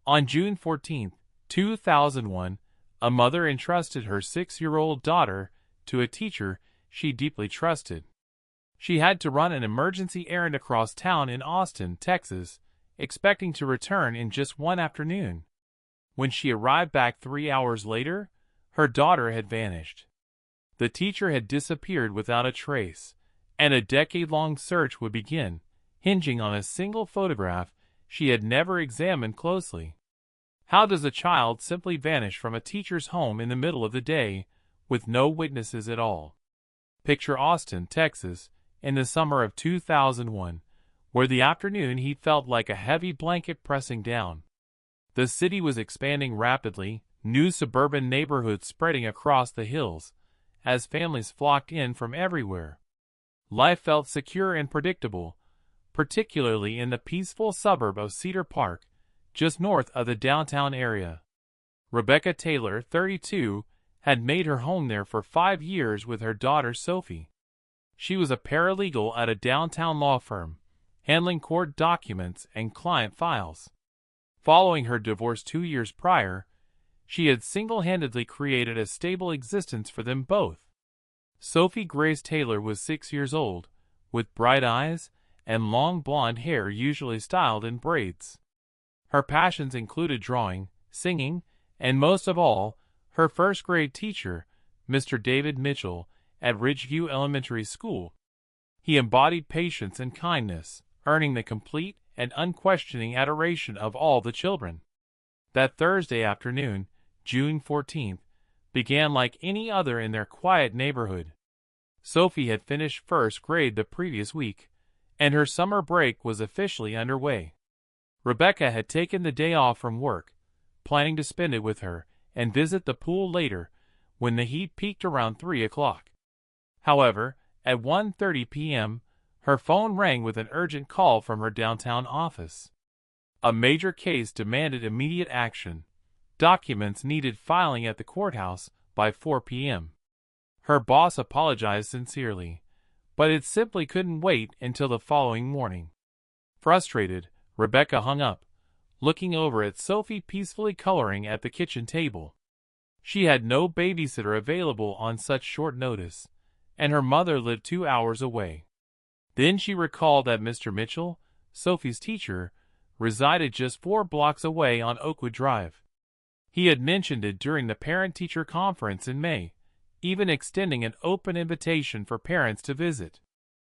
On June 14, 2001, a mother entrusted her 6-year-old daughter to a teacher she deeply trusted. She had to run an emergency errand across town in Austin, Texas, expecting to return in just one afternoon. When she arrived back 3 hours later, her daughter had vanished. The teacher had disappeared without a trace, and a decade-long search would begin, hinging on a single photograph she had never examined closely. How does a child simply vanish from a teacher's home in the middle of the day, with no witnesses at all? Picture Austin, Texas, in the summer of 2001, where the afternoon heat felt like a heavy blanket pressing down. The city was expanding rapidly, new suburban neighborhoods spreading across the hills, as families flocked in from everywhere. Life felt secure and predictable, particularly in the peaceful suburb of Cedar Park, just north of the downtown area. Rebecca Taylor, 32, had made her home there for 5 years with her daughter Sophie. She was a paralegal at a downtown law firm, handling court documents and client files. Following her divorce 2 years prior, she had single-handedly created a stable existence for them both. Sophie Grace Taylor was 6 years old, with bright eyes and long blonde hair usually styled in braids. Her passions included drawing, singing, and most of all, her first-grade teacher, Mr. David Mitchell, at Ridgeview Elementary School. He embodied patience and kindness, earning the complete and unquestioning adoration of all the children. That Thursday afternoon, June 14th, began like any other in their quiet neighborhood. Sophie had finished first grade the previous week, and her summer break was officially underway. Rebecca had taken the day off from work, planning to spend it with her and visit the pool later when the heat peaked around 3 o'clock. However, at 1:30 p.m., her phone rang with an urgent call from her downtown office. A major case demanded immediate action. Documents needed filing at the courthouse by 4 p.m. Her boss apologized sincerely, but it simply couldn't wait until the following morning. Frustrated, Rebecca hung up, looking over at Sophie peacefully coloring at the kitchen table. She had no babysitter available on such short notice, and her mother lived 2 hours away. Then she recalled that Mr. Mitchell, Sophie's teacher, resided just 4 blocks away on Oakwood Drive. He had mentioned it during the parent-teacher conference in May, even extending an open invitation for parents to visit.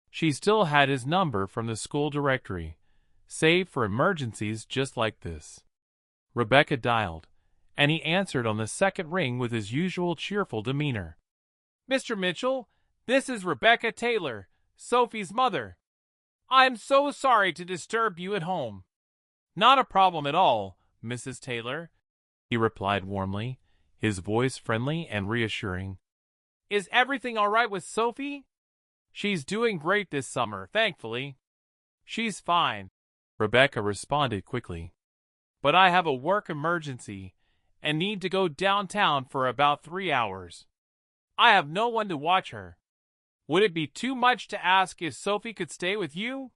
She still had his number from the school directory, saved for emergencies just like this. Rebecca dialed, and he answered on the second ring with his usual cheerful demeanor. "Mr. Mitchell, this is Rebecca Taylor, Sophie's mother. I am so sorry to disturb you at home." "Not a problem at all, Mrs. Taylor," he replied warmly, his voice friendly and reassuring. "Is everything all right with Sophie?" "She's doing great this summer, thankfully." "She's fine," Rebecca responded quickly. "But I have a work emergency and need to go downtown for about 3 hours. I have no one to watch her. Would it be too much to ask if Sophie could stay with you?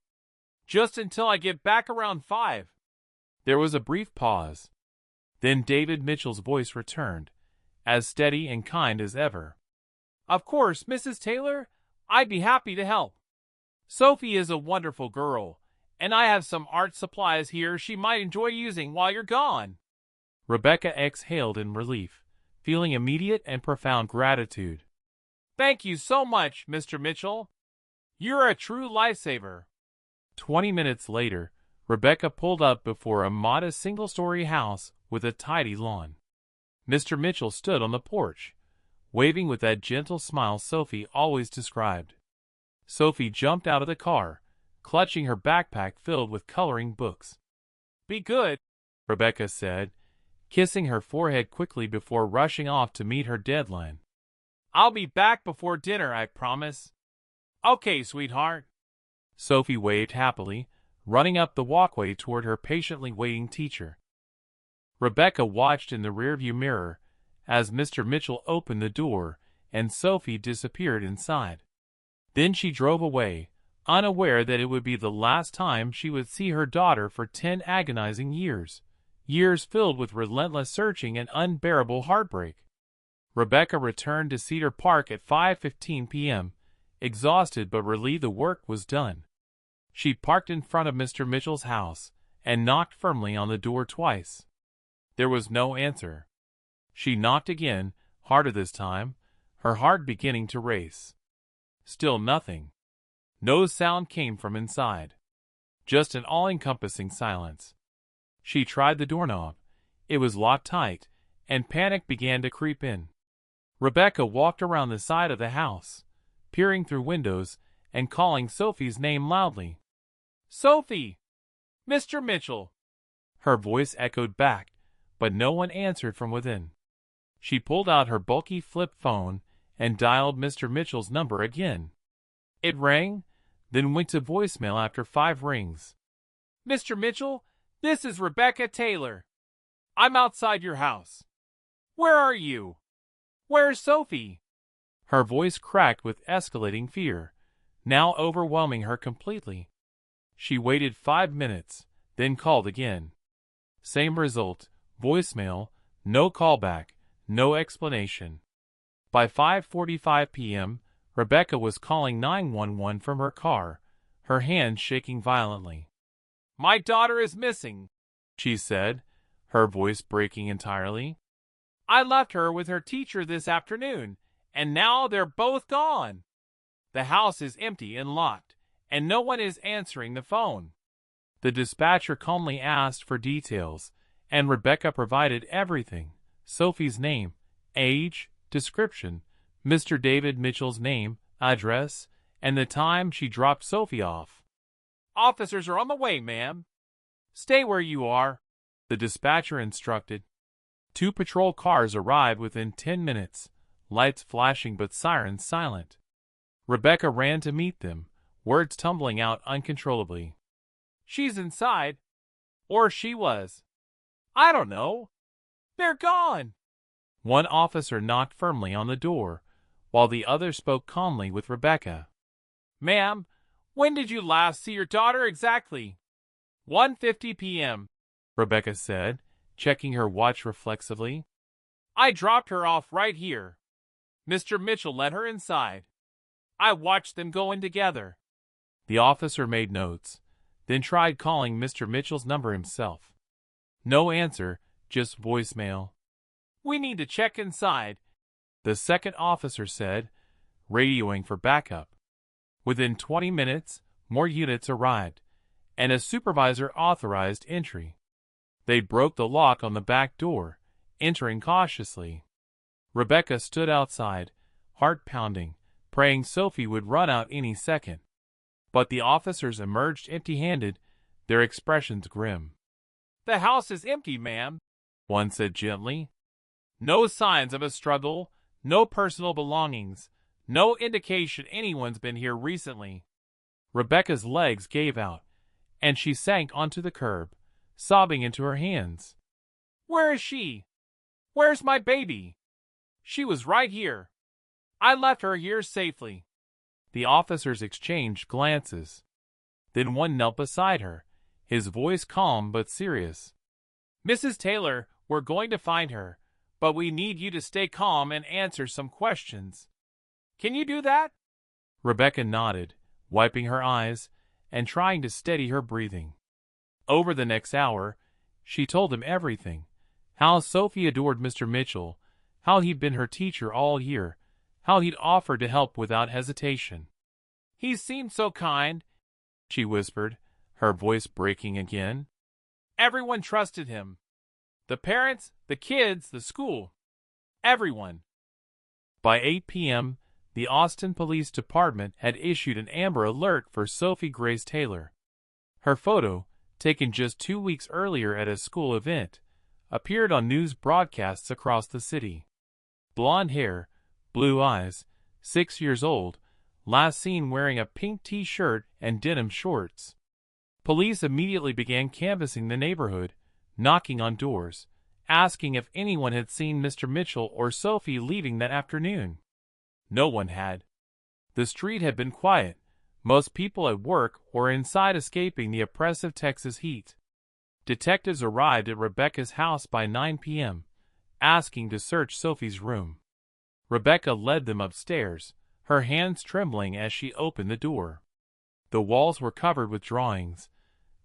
Just until I get back around 5. There was a brief pause. Then David Mitchell's voice returned, as steady and kind as ever. "Of course, Mrs. Taylor, I'd be happy to help. Sophie is a wonderful girl, and I have some art supplies here she might enjoy using while you're gone." Rebecca exhaled in relief, feeling immediate and profound gratitude. "Thank you so much, Mr. Mitchell. You're a true lifesaver." 20 minutes later, Rebecca pulled up before a modest single-story house with a tidy lawn. Mr. Mitchell stood on the porch, waving with that gentle smile Sophie always described. Sophie jumped out of the car, clutching her backpack filled with coloring books. "Be good," Rebecca said, kissing her forehead quickly before rushing off to meet her deadline. "I'll be back before dinner, I promise." "Okay, sweetheart." Sophie waved happily, running up the walkway toward her patiently waiting teacher. Rebecca watched in the rearview mirror as Mr. Mitchell opened the door and Sophie disappeared inside. Then she drove away, unaware that it would be the last time she would see her daughter for 10 agonizing years, years filled with relentless searching and unbearable heartbreak. Rebecca returned to Cedar Park at 5:15 p.m., exhausted but relieved the work was done. She parked in front of Mr. Mitchell's house and knocked firmly on the door twice. There was no answer. She knocked again, harder this time, her heart beginning to race. Still nothing. No sound came from inside. Just an all-encompassing silence. She tried the doorknob. It was locked tight, and panic began to creep in. Rebecca walked around the side of the house, peering through windows and calling Sophie's name loudly. "Sophie! Mr. Mitchell!" Her voice echoed back, but no one answered from within. She pulled out her bulky flip phone and dialed Mr. Mitchell's number again. It rang, then went to voicemail after 5 rings. "Mr. Mitchell, this is Rebecca Taylor. I'm outside your house. Where are you? Where's Sophie?" Her voice cracked with escalating fear, now overwhelming her completely. She waited 5 minutes, then called again. Same result, voicemail, no callback, no explanation. By 5:45 p.m., Rebecca was calling 911 from her car, her hands shaking violently. "My daughter is missing," she said, her voice breaking entirely. "I left her with her teacher this afternoon, and now they're both gone. The house is empty and locked, and no one is answering the phone." The dispatcher calmly asked for details, and Rebecca provided everything: Sophie's name, age, description, Mr. David Mitchell's name, address, and the time she dropped Sophie off. "Officers are on the way, ma'am." "Stay where you are," the dispatcher instructed. 2 patrol cars arrived within 10 minutes, lights flashing but sirens silent. Rebecca ran to meet them, words tumbling out uncontrollably. "She's inside. Or she was. I don't know. They're gone." One officer knocked firmly on the door, while the other spoke calmly with Rebecca. "Ma'am, when did you last see your daughter exactly?" 1:50 p.m., Rebecca said, checking her watch reflexively. "I dropped her off right here. Mr. Mitchell let her inside. I watched them go in together." The officer made notes, then tried calling Mr. Mitchell's number himself. No answer, just voicemail. "We need to check inside," the second officer said, radioing for backup. Within 20 minutes, more units arrived, and a supervisor authorized entry. They broke the lock on the back door, entering cautiously. Rebecca stood outside, heart pounding, praying Sophie would run out any second. But the officers emerged empty-handed, their expressions grim. "The house is empty, ma'am," one said gently. "No signs of a struggle, no personal belongings, no indication anyone's been here recently." Rebecca's legs gave out, and she sank onto the curb, sobbing into her hands. "Where is she? Where's my baby? She was right here. I left her here safely." The officers exchanged glances. Then one knelt beside her, his voice calm but serious. "Mrs. Taylor, we're going to find her, but we need you to stay calm and answer some questions. Can you do that?" Rebecca nodded, wiping her eyes and trying to steady her breathing. Over the next hour, she told him everything: how Sophie adored Mr. Mitchell, how he'd been her teacher all year, how he'd offered to help without hesitation. "He seemed so kind," she whispered, her voice breaking again. "Everyone trusted him. The parents, the kids, the school. Everyone." By 8 p.m., the Austin Police Department had issued an Amber Alert for Sophie Grace Taylor. Her photo, taken just 2 weeks earlier at a school event, appeared on news broadcasts across the city. Blonde hair, blue eyes, 6 years old, last seen wearing a pink t-shirt and denim shorts. Police immediately began canvassing the neighborhood, knocking on doors, asking if anyone had seen Mr. Mitchell or Sophie leaving that afternoon. No one had. The street had been quiet, most people at work or inside escaping the oppressive Texas heat. Detectives arrived at Rebecca's house by 9 p.m., asking to search Sophie's room. Rebecca led them upstairs, her hands trembling as she opened the door. The walls were covered with drawings,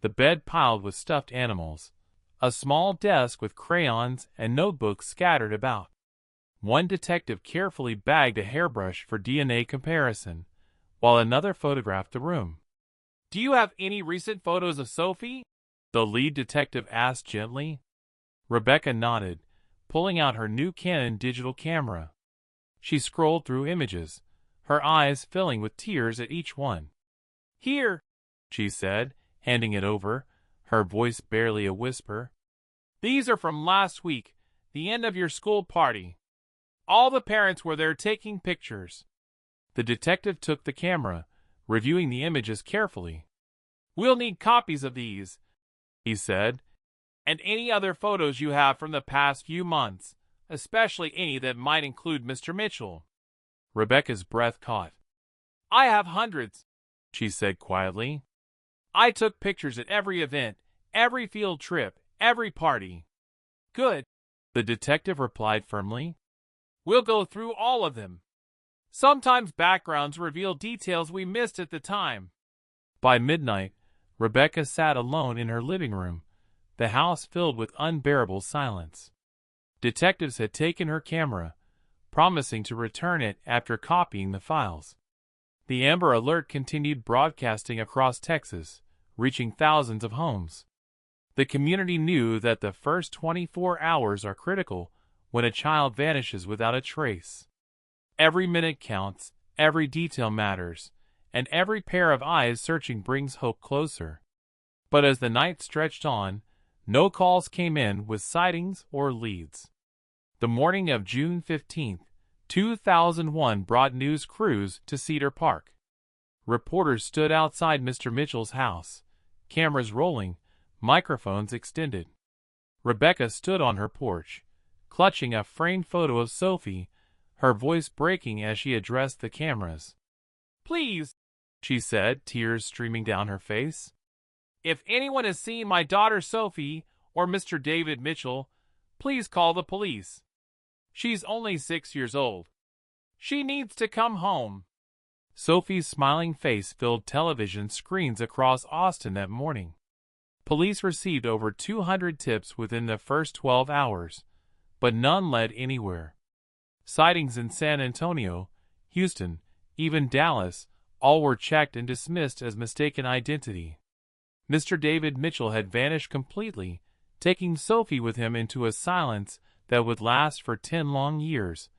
the bed piled with stuffed animals, a small desk with crayons and notebooks scattered about. One detective carefully bagged a hairbrush for DNA comparison, while another photographed the room. "Do you have any recent photos of Sophie?" the lead detective asked gently. Rebecca nodded, pulling out her new Canon digital camera. She scrolled through images, her eyes filling with tears at each one. "Here," she said, handing it over, her voice barely a whisper. "These are from last week, the end of your school party. All the parents were there taking pictures." The detective took the camera, reviewing the images carefully. "We'll need copies of these," he said, "and any other photos you have from the past few months, especially any that might include Mr. Mitchell." Rebecca's breath caught. "I have hundreds," she said quietly. "I took pictures at every event, every field trip, every party." "Good," the detective replied firmly. "We'll go through all of them. Sometimes backgrounds reveal details we missed at the time." By midnight, Rebecca sat alone in her living room, the house filled with unbearable silence. Detectives had taken her camera, promising to return it after copying the files. The Amber Alert continued broadcasting across Texas, reaching thousands of homes. The community knew that the first 24 hours are critical when a child vanishes without a trace. Every minute counts, every detail matters, and every pair of eyes searching brings hope closer. But as the night stretched on, no calls came in with sightings or leads. The morning of June 15, 2001 brought news crews to Cedar Park. Reporters stood outside Mr. Mitchell's house, cameras rolling, microphones extended. Rebecca stood on her porch, clutching a framed photo of Sophie, her voice breaking as she addressed the cameras. "Please," she said, tears streaming down her face. "If anyone has seen my daughter Sophie or Mr. David Mitchell, please call the police. She's only 6 years old. She needs to come home." Sophie's smiling face filled television screens across Austin that morning. Police received over 200 tips within the first 12 hours, but none led anywhere. Sightings in San Antonio, Houston, even Dallas, all were checked and dismissed as mistaken identity. Mr. David Mitchell had vanished completely, taking Sophie with him into a silence that would last for 10 long years,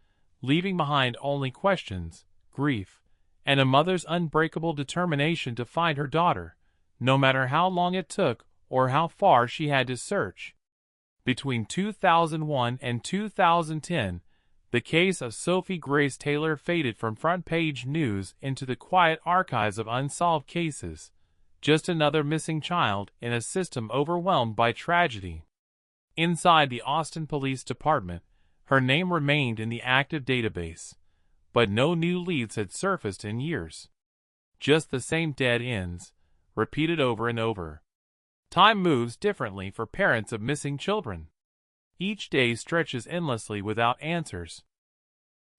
leaving behind only questions, grief, and a mother's unbreakable determination to find her daughter, no matter how long it took or how far she had to search. Between 2001 and 2010, the case of Sophie Grace Taylor faded from front-page news into the quiet archives of unsolved cases, just another missing child in a system overwhelmed by tragedy. Inside the Austin Police Department, her name remained in the active database, but no new leads had surfaced in years. Just the same dead ends, repeated over and over. Time moves differently for parents of missing children. Each day stretches endlessly without answers.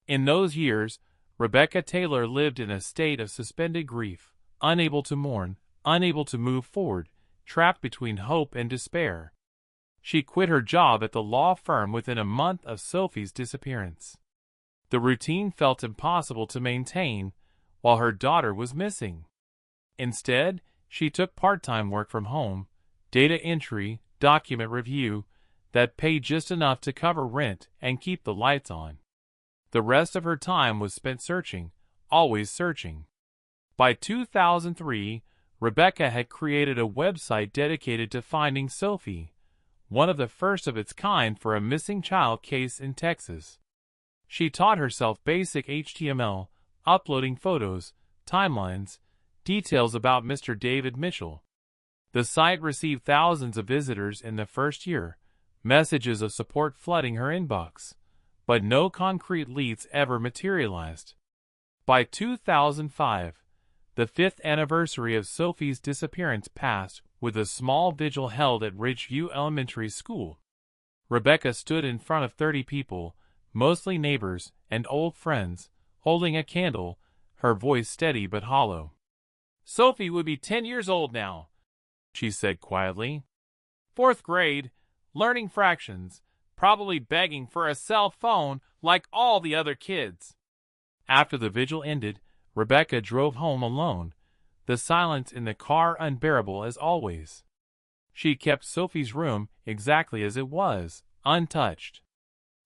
In those years, Rebecca Taylor lived in a state of suspended grief, unable to mourn, unable to move forward, trapped between hope and despair. She quit her job at the law firm within a month of Sophie's disappearance. The routine felt impossible to maintain while her daughter was missing. Instead, she took part-time work from home, data entry, document review, that paid just enough to cover rent and keep the lights on. The rest of her time was spent searching, always searching. By 2003, Rebecca had created a website dedicated to finding Sophie, one of the first of its kind for a missing child case in Texas. She taught herself basic HTML, uploading photos, timelines, details about Mr. David Mitchell. The site received thousands of visitors in the first year, messages of support flooding her inbox, but no concrete leads ever materialized. By 2005, the 5th anniversary of Sophie's disappearance passed with a small vigil held at Ridgeview Elementary School. Rebecca stood in front of 30 people, mostly neighbors and old friends, holding a candle, her voice steady but hollow. "Sophie would be 10 years old now," she said quietly. "Fourth grade, learning fractions, probably begging for a cell phone like all the other kids." After the vigil ended, Rebecca drove home alone, the silence in the car unbearable as always. She kept Sophie's room exactly as it was, untouched.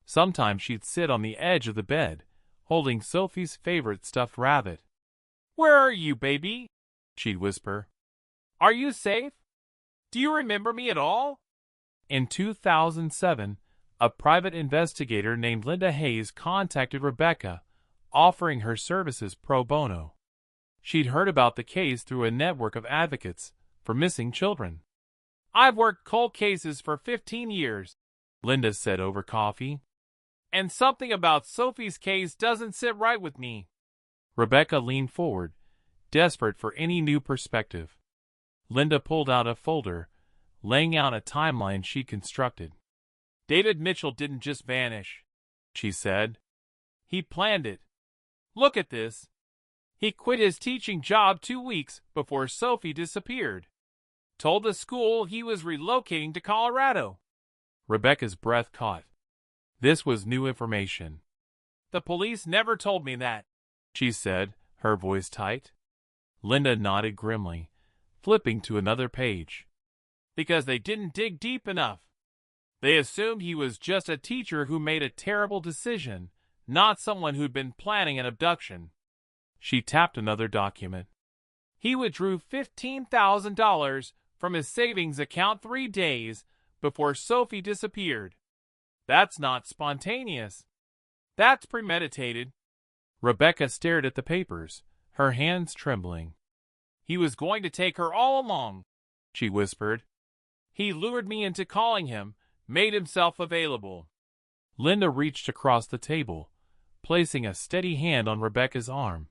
Sometimes she'd sit on the edge of the bed, holding Sophie's favorite stuffed rabbit. "Where are you, baby?" she'd whisper. "Are you safe? Do you remember me at all?" In 2007, a private investigator named Linda Hayes contacted Rebecca, offering her services pro bono. She'd heard about the case through a network of advocates for missing children. "I've worked cold cases for 15 years, Linda said over coffee. "And something about Sophie's case doesn't sit right with me." Rebecca leaned forward, desperate for any new perspective. Linda pulled out a folder, laying out a timeline she constructed. "David Mitchell didn't just vanish," she said. "He planned it. Look at this. He quit his teaching job 2 weeks before Sophie disappeared. Told the school he was relocating to Colorado." Rebecca's breath caught. This was new information. "The police never told me that," she said, her voice tight. Linda nodded grimly, flipping to another page. "Because they didn't dig deep enough. They assumed he was just a teacher who made a terrible decision, not someone who'd been planning an abduction." She tapped another document. "He withdrew $15,000 from his savings account 3 days before Sophie disappeared. That's not spontaneous. That's premeditated." Rebecca stared at the papers, her hands trembling. "He was going to take her all along," she whispered. "He lured me into calling him, made himself available." Linda reached across the table, placing a steady hand on Rebecca's arm.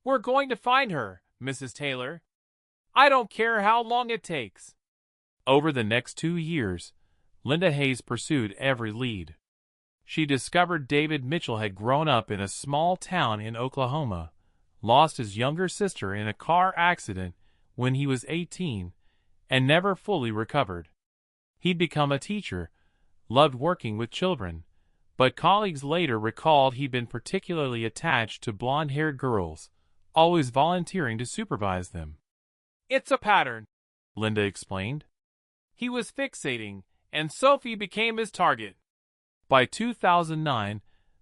"We're going to find her, Mrs. Taylor. I don't care how long it takes." Over the next 2 years, Linda Hayes pursued every lead. She discovered David Mitchell had grown up in a small town in Oklahoma, lost his younger sister in a car accident when he was 18, and never fully recovered. He'd become a teacher, loved working with children, but colleagues later recalled he'd been particularly attached to blonde-haired girls, always volunteering to supervise them. "It's a pattern," Linda explained. "He was fixating, and Sophie became his target." By 2009,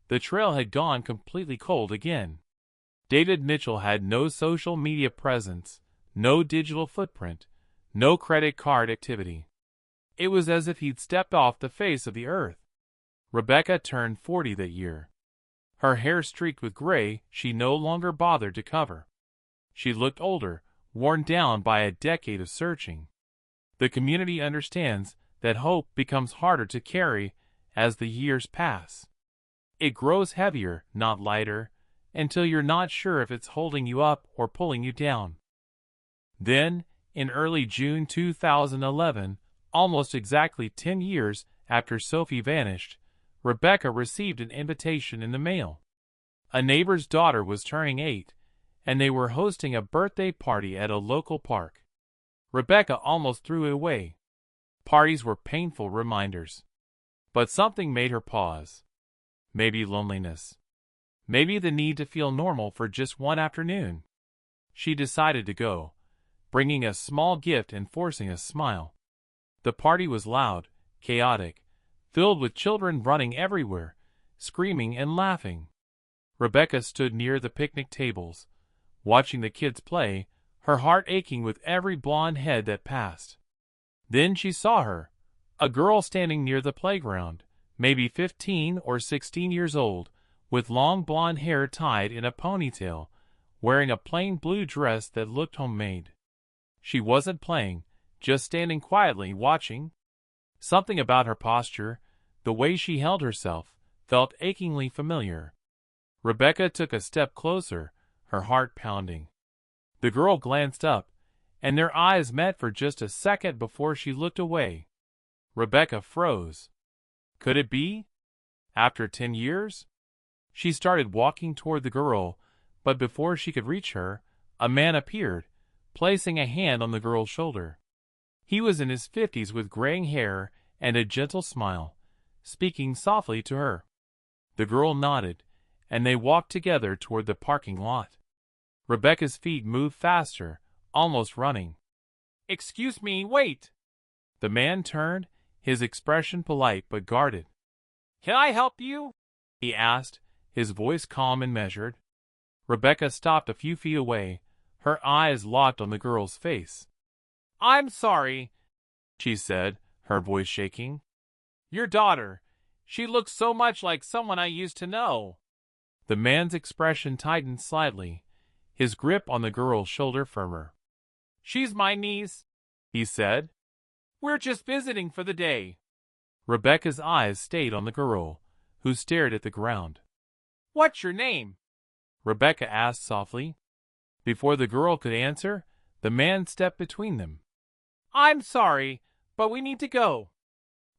the trail had gone completely cold again. David Mitchell had no social media presence, no digital footprint, no credit card activity. It was as if he'd stepped off the face of the earth. Rebecca turned 40 that year. Her hair streaked with gray she no longer bothered to cover. She looked older, worn down by a decade of searching. The community understands that hope becomes harder to carry as the years pass. It grows heavier, not lighter, until you're not sure if it's holding you up or pulling you down. Then, in early June 2011, almost exactly 10 years after Sophie vanished, Rebecca received an invitation in the mail. A neighbor's daughter was turning 8, and they were hosting a birthday party at a local park. Rebecca almost threw it away. Parties were painful reminders. But something made her pause. Maybe loneliness. Maybe the need to feel normal for just one afternoon. She decided to go, bringing a small gift and forcing a smile. The party was loud, chaotic, filled with children running everywhere, screaming and laughing. Rebecca stood near the picnic tables, watching the kids play, her heart aching with every blonde head that passed. Then she saw her, a girl standing near the playground, maybe 15 or 16 years old, with long blonde hair tied in a ponytail, wearing a plain blue dress that looked homemade. She wasn't playing, just standing quietly watching. Something about her posture, the way she held herself, felt achingly familiar. Rebecca took a step closer, her heart pounding. The girl glanced up, and their eyes met for just a second before she looked away. Rebecca froze. Could it be? After 10 years? She started walking toward the girl, but before she could reach her, a man appeared, placing a hand on the girl's shoulder. He was in his 50s with graying hair and a gentle smile, speaking softly to her. The girl nodded, and they walked together toward the parking lot. Rebecca's feet moved faster, almost running. "Excuse me, wait!" The man turned, his expression polite but guarded. "Can I help you?" he asked, his voice calm and measured. Rebecca stopped a few feet away, her eyes locked on the girl's face. "I'm sorry," she said, her voice shaking. "Your daughter. She looks so much like someone I used to know." The man's expression tightened slightly, his grip on the girl's shoulder firmer. "She's my niece," he said. "We're just visiting for the day." Rebecca's eyes stayed on the girl, who stared at the ground. "What's your name?" Rebecca asked softly. Before the girl could answer, the man stepped between them. "I'm sorry, but we need to go.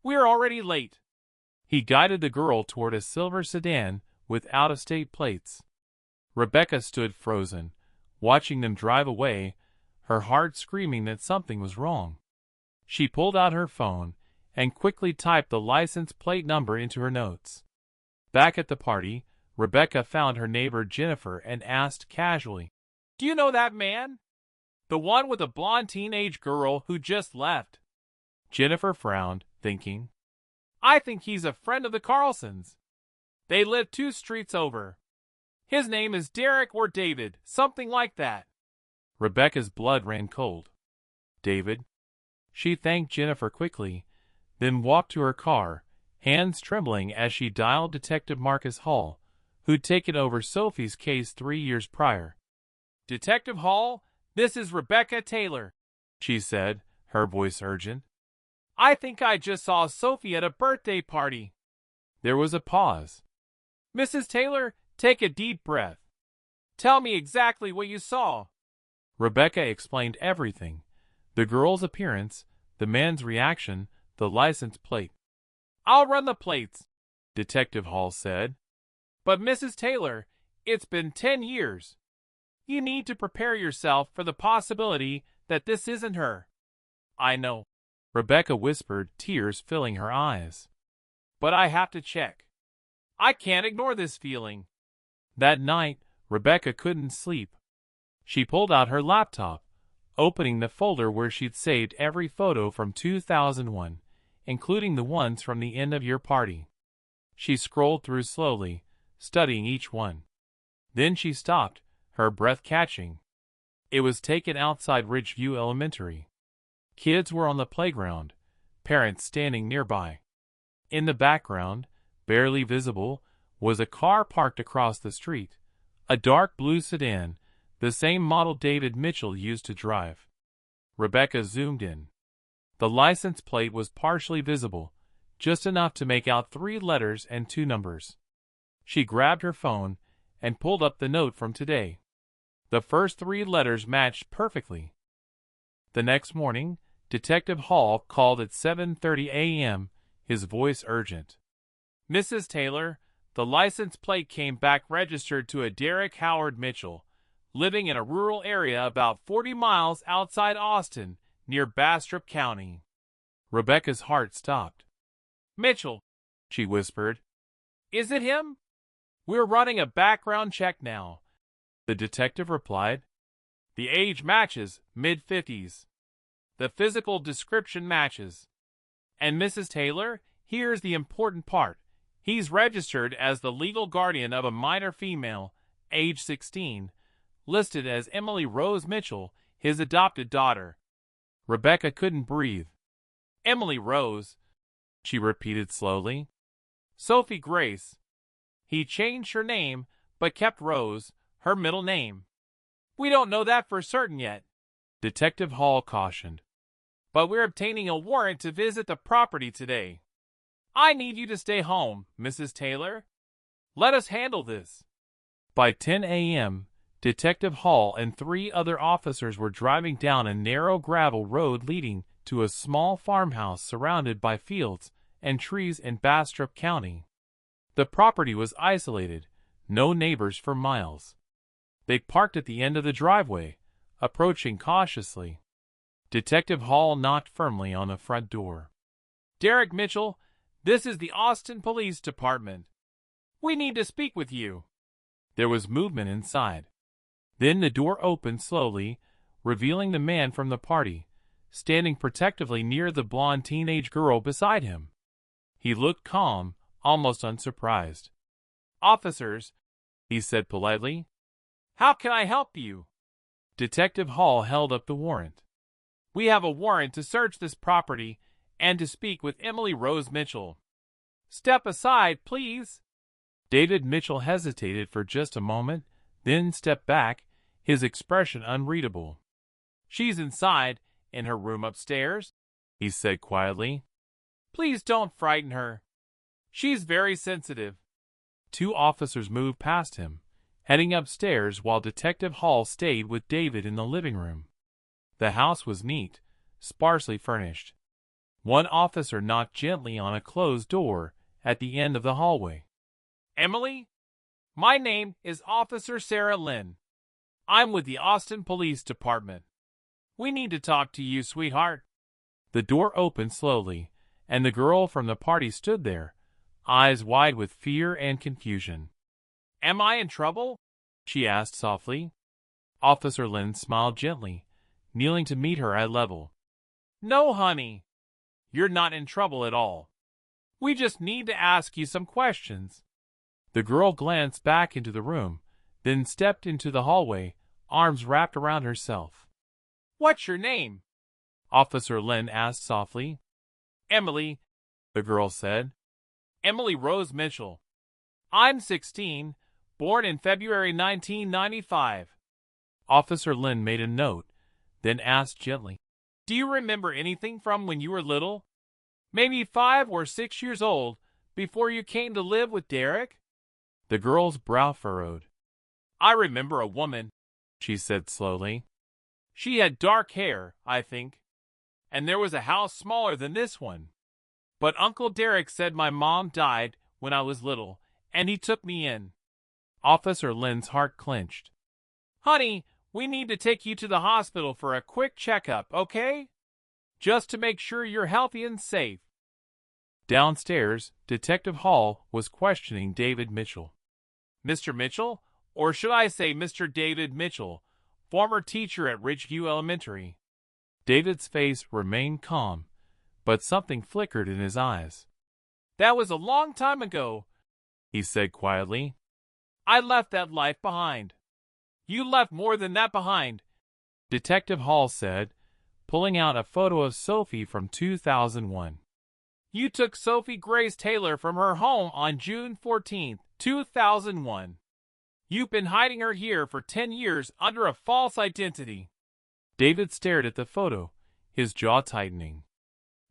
We're already late." He guided the girl toward a silver sedan with out-of-state plates. Rebecca stood frozen, watching them drive away, her heart screaming that something was wrong. She pulled out her phone and quickly typed the license plate number into her notes. Back at the party, Rebecca found her neighbor Jennifer and asked casually, "Do you know that man? The one with the blonde teenage girl who just left?" Jennifer frowned, thinking, "I think he's a friend of the Carlsons. They live 2 streets over. His name is Derek or David, something like that." Rebecca's blood ran cold. "David?" She thanked Jennifer quickly, then walked to her car, hands trembling as she dialed Detective Marcus Hall, who'd taken over Sophie's case 3 years prior. "Detective Hall, this is Rebecca Taylor," she said, her voice urgent. "I think I just saw Sophie at a birthday party." There was a pause. "Mrs. Taylor, take a deep breath. Tell me exactly what you saw." Rebecca explained everything: the girl's appearance, the man's reaction, the license plate. "I'll run the plates," Detective Hall said. "But Mrs. Taylor, it's been 10 years. You need to prepare yourself for the possibility that this isn't her." "I know," Rebecca whispered, tears filling her eyes. "But I have to check. I can't ignore this feeling." That night, Rebecca couldn't sleep. She pulled out her laptop, opening the folder where she'd saved every photo from 2001, including the ones from the end-of-year party. She scrolled through slowly, studying each one. Then she stopped, her breath catching. It was taken outside Ridgeview Elementary. Kids were on the playground, parents standing nearby. In the background, barely visible, was a car parked across the street, a dark blue sedan, the same model David Mitchell used to drive. Rebecca zoomed in. The license plate was partially visible, just enough to make out 3 letters and 2 numbers. She grabbed her phone and pulled up the note from today. The first 3 letters matched perfectly. The next morning, Detective Hall called at 7:30 a.m., his voice urgent. "Mrs. Taylor, the license plate came back registered to a Derek Howard Mitchell, living in a rural area about 40 miles outside Austin, near Bastrop County." Rebecca's heart stopped. "Mitchell," she whispered. "Is it him?" "We're running a background check now," the detective replied. "The age matches, mid-50s. The physical description matches. And Mrs. Taylor, here's the important part. He's registered as the legal guardian of a minor female, age 16, listed as Emily Rose Mitchell, his adopted daughter." Rebecca couldn't breathe. "Emily Rose," she repeated slowly. "Sophie Grace. He changed her name, but kept Rose, her middle name." "We don't know that for certain yet," Detective Hall cautioned. "But we're obtaining a warrant to visit the property today. I need you to stay home, Mrs. Taylor. Let us handle this." By 10 a.m., Detective Hall and 3 other officers were driving down a narrow gravel road leading to a small farmhouse surrounded by fields and trees in Bastrop County. The property was isolated, no neighbors for miles. They parked at the end of the driveway, approaching cautiously. Detective Hall knocked firmly on the front door. "Derek Mitchell, this is the Austin Police Department. We need to speak with you." There was movement inside. Then the door opened slowly, revealing the man from the party, standing protectively near the blonde teenage girl beside him. He looked calm, almost unsurprised. "Officers," he said politely, "how can I help you?" Detective Hall held up the warrant. "We have a warrant to search this property and to speak with Emily Rose Mitchell." "Step aside, please." David Mitchell hesitated for just a moment, then stepped back, his expression unreadable. "She's inside, in her room upstairs," he said quietly. "Please don't frighten her. She's very sensitive." 2 officers moved past him, heading upstairs while Detective Hall stayed with David in the living room. The house was neat, sparsely furnished. One officer knocked gently on a closed door at the end of the hallway. "Emily? My name is Officer Sarah Lynn. I'm with the Austin Police Department. We need to talk to you, sweetheart." The door opened slowly, and the girl from the party stood there, eyes wide with fear and confusion. "Am I in trouble?" she asked softly. Officer Lynn smiled gently, kneeling to meet her eye level. "No, honey. You're not in trouble at all. We just need to ask you some questions." The girl glanced back into the room, then stepped into the hallway, arms wrapped around herself. "What's your name?" Officer Lynn asked softly. "Emily," the girl said. "Emily Rose Mitchell. I'm 16, born in February 1995. Officer Lynn made a note, then asked gently, "Do you remember anything from when you were little? Maybe 5 or 6 years old, before you came to live with Derek?" The girl's brow furrowed. "I remember a woman," she said slowly. "She had dark hair, I think. And there was a house smaller than this one. But Uncle Derek said my mom died when I was little, and he took me in." Officer Lynn's heart clenched. "Honey, we need to take you to the hospital for a quick checkup, okay? Just to make sure you're healthy and safe." Downstairs, Detective Hall was questioning David Mitchell. "Mr. Mitchell, or should I say Mr. David Mitchell, former teacher at Ridgeview Elementary." David's face remained calm, but something flickered in his eyes. "That was a long time ago," he said quietly. "I left that life behind." "You left more than that behind," Detective Hall said, pulling out a photo of Sophie from 2001. "You took Sophie Grace Taylor from her home on June 14, 2001. You've been hiding her here for 10 years under a false identity." David stared at the photo, his jaw tightening.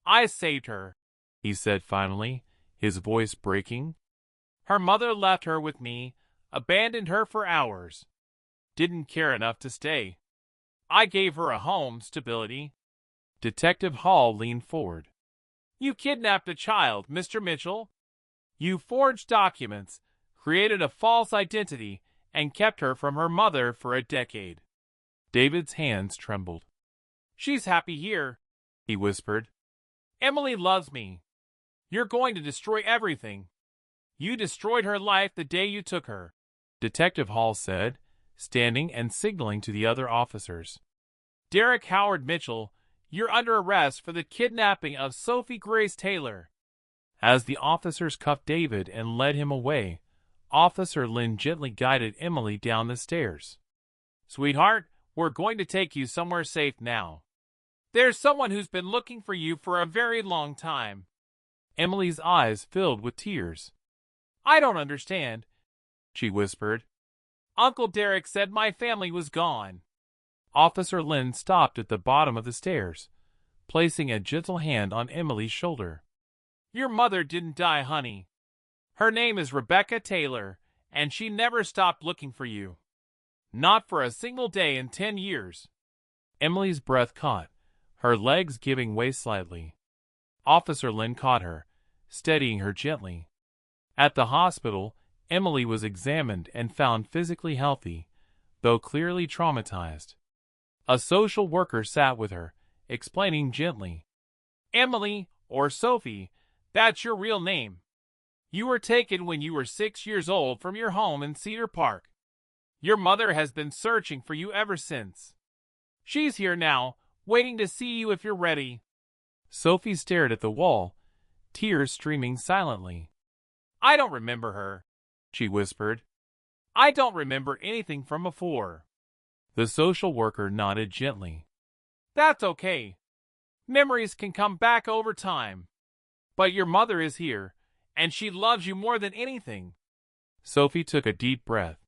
"I saved her," he said finally, his voice breaking. "Her mother left her with me, abandoned her for hours. Didn't care enough to stay. I gave her a home, stability." Detective Hall leaned forward. "You kidnapped a child, Mr. Mitchell. You forged documents, created a false identity, and kept her from her mother for a decade." David's hands trembled. "She's happy here," he whispered. "Emily loves me. You're going to destroy everything. You destroyed her life the day you took her," Detective Hall said, standing and signaling to the other officers. "Derek Howard Mitchell, you're under arrest for the kidnapping of Sophie Grace Taylor." As the officers cuffed David and led him away, Officer Lynn gently guided Emily down the stairs. "Sweetheart, we're going to take you somewhere safe now. There's someone who's been looking for you for a very long time." Emily's eyes filled with tears. "I don't understand," she whispered. "Uncle Derek said my family was gone." Officer Lynn stopped at the bottom of the stairs, placing a gentle hand on Emily's shoulder. "Your mother didn't die, honey. Her name is Rebecca Taylor, and she never stopped looking for you. Not for a single day in 10 years. Emily's breath caught, her legs giving way slightly. Officer Lynn caught her, steadying her gently. At the hospital, Emily was examined and found physically healthy, though clearly traumatized. A social worker sat with her, explaining gently, "Emily, or Sophie, that's your real name. You were taken when you were 6 years old from your home in Cedar Park. Your mother has been searching for you ever since. She's here now, waiting to see you if you're ready." Sophie stared at the wall, tears streaming silently. "I don't remember her," she whispered. "I don't remember anything from before." The social worker nodded gently. "That's okay. Memories can come back over time. But your mother is here, and she loves you more than anything." Sophie took a deep breath.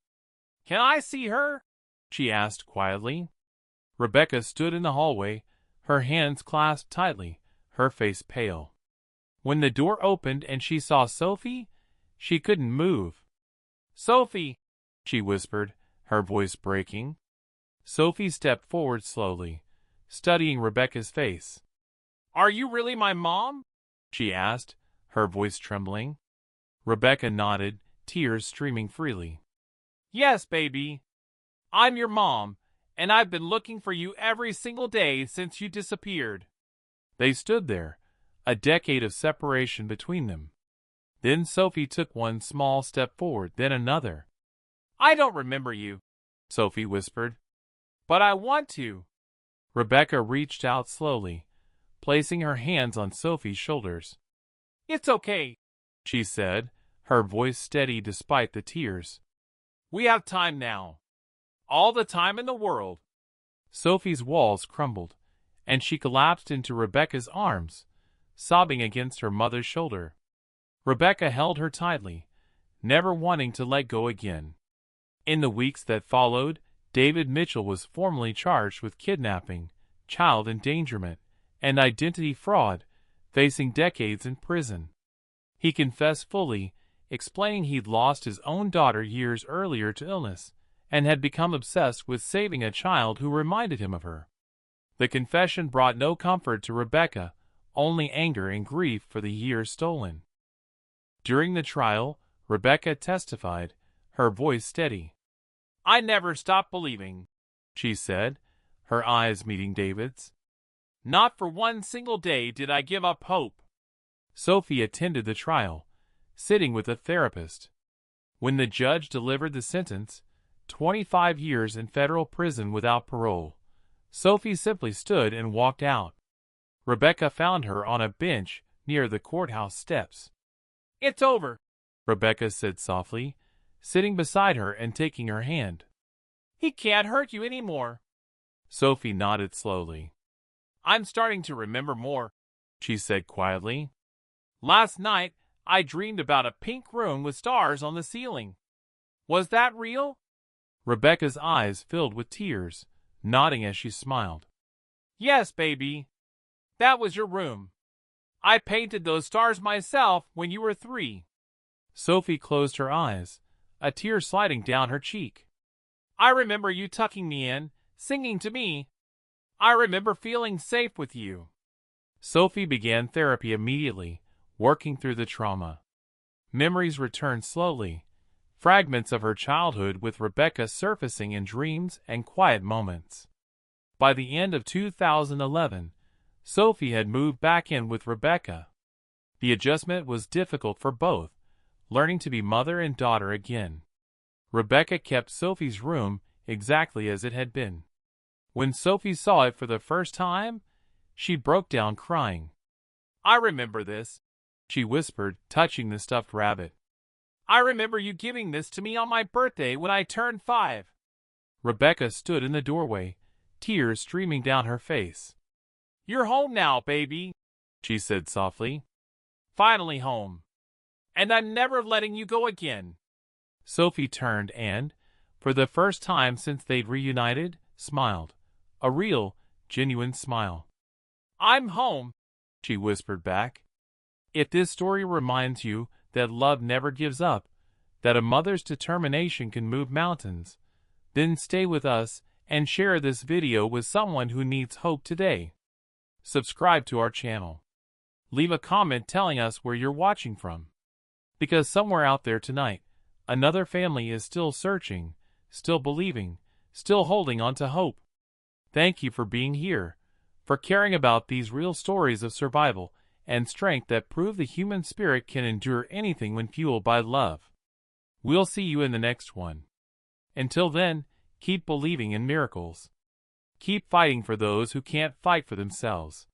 "Can I see her?" she asked quietly. Rebecca stood in the hallway, her hands clasped tightly, her face pale. When the door opened and she saw Sophie, she couldn't move. "Sophie," she whispered, her voice breaking. Sophie stepped forward slowly, studying Rebecca's face. "Are you really my mom?" she asked, her voice trembling. Rebecca nodded, tears streaming freely. "Yes, baby. I'm your mom, and I've been looking for you every single day since you disappeared." They stood there, a decade of separation between them. Then Sophie took one small step forward, then another. "I don't remember you," Sophie whispered. "But I want to." Rebecca reached out slowly, placing her hands on Sophie's shoulders. "It's okay," she said, her voice steady despite the tears. "We have time now. All the time in the world." Sophie's walls crumbled, and she collapsed into Rebecca's arms, sobbing against her mother's shoulder. Rebecca held her tightly, never wanting to let go again. In the weeks that followed, David Mitchell was formally charged with kidnapping, child endangerment, and identity fraud, facing decades in prison. He confessed fully, explaining he'd lost his own daughter years earlier to illness, and had become obsessed with saving a child who reminded him of her. The confession brought no comfort to Rebecca, only anger and grief for the years stolen. During the trial, Rebecca testified, her voice steady. "I never stopped believing," she said, her eyes meeting David's. "Not for one single day did I give up hope." Sophie attended the trial, sitting with a therapist. When the judge delivered the sentence, 25 years in federal prison without parole, Sophie simply stood and walked out. Rebecca found her on a bench near the courthouse steps. "It's over," Rebecca said softly, sitting beside her and taking her hand. "He can't hurt you anymore." Sophie nodded slowly. "I'm starting to remember more," she said quietly. "Last night, I dreamed about a pink room with stars on the ceiling. Was that real?" Rebecca's eyes filled with tears, nodding as she smiled. "Yes, baby. That was your room. I painted those stars myself when you were 3. Sophie closed her eyes, a tear sliding down her cheek. "I remember you tucking me in, singing to me. I remember feeling safe with you." Sophie began therapy immediately, working through the trauma. Memories returned slowly, fragments of her childhood with Rebecca surfacing in dreams and quiet moments. By the end of 2011, Sophie had moved back in with Rebecca. The adjustment was difficult for both, learning to be mother and daughter again. Rebecca kept Sophie's room exactly as it had been. When Sophie saw it for the first time, she broke down crying. "I remember this," she whispered, touching the stuffed rabbit. "I remember you giving this to me on my birthday when I turned 5. Rebecca stood in the doorway, tears streaming down her face. "You're home now, baby," she said softly. "Finally home. And I'm never letting you go again." Sophie turned and, for the first time since they'd reunited, smiled. A real, genuine smile. "I'm home," she whispered back. If this story reminds you that love never gives up, that a mother's determination can move mountains, Then stay with us and share this video with someone who needs hope today. Subscribe to our channel. Leave a comment telling us where you're watching from. Because somewhere out there tonight, another family is still searching, still believing, still holding on to hope. Thank you for being here, for caring about these real stories of survival and strength that prove the human spirit can endure anything when fueled by love. We'll see you in the next one. Until then, keep believing in miracles. Keep fighting for those who can't fight for themselves.